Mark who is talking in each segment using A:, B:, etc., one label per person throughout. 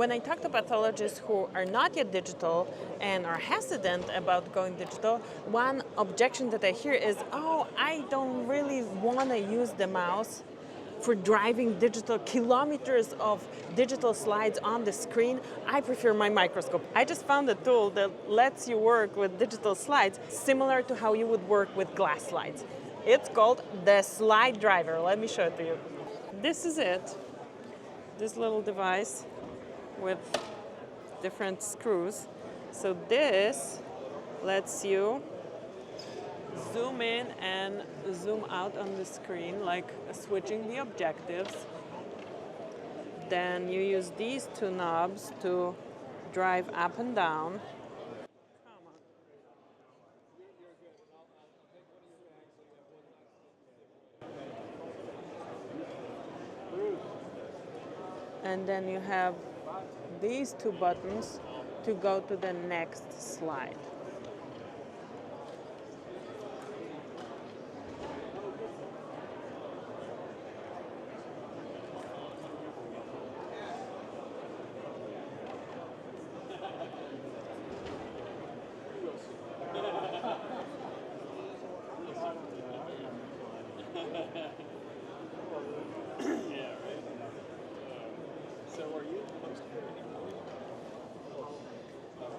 A: When I talk to pathologists who are not yet digital and are hesitant about going digital, one objection that I hear is, oh, I don't really want to use the mouse for driving digital kilometers of digital slides on the screen. I prefer my microscope. I just found a tool that lets you work with digital slides similar to how you would work with glass slides. It's called the slide driver. Let me show it to you. This is it. This little device with different screws. So this lets you zoom in and zoom out on the screen, like switching the objectives. Then you use these two knobs to drive up and down. And then you have these two buttons to go to the next slide.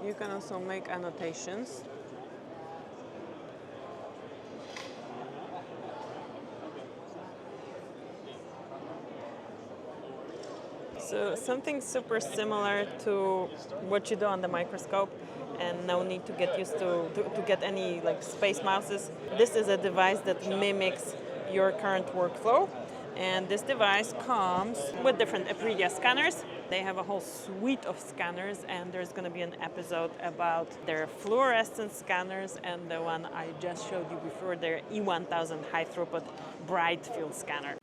A: You can also make annotations. So something super similar to what you do on the microscope, and no need to get used to get any like space mouses. This is a device that mimics your current workflow. And this device comes with different Epredia scanners. They have a whole suite of scanners, and there's going to be an episode about their fluorescence scanners and the one I just showed you before, their E1000 high-throughput brightfield scanner.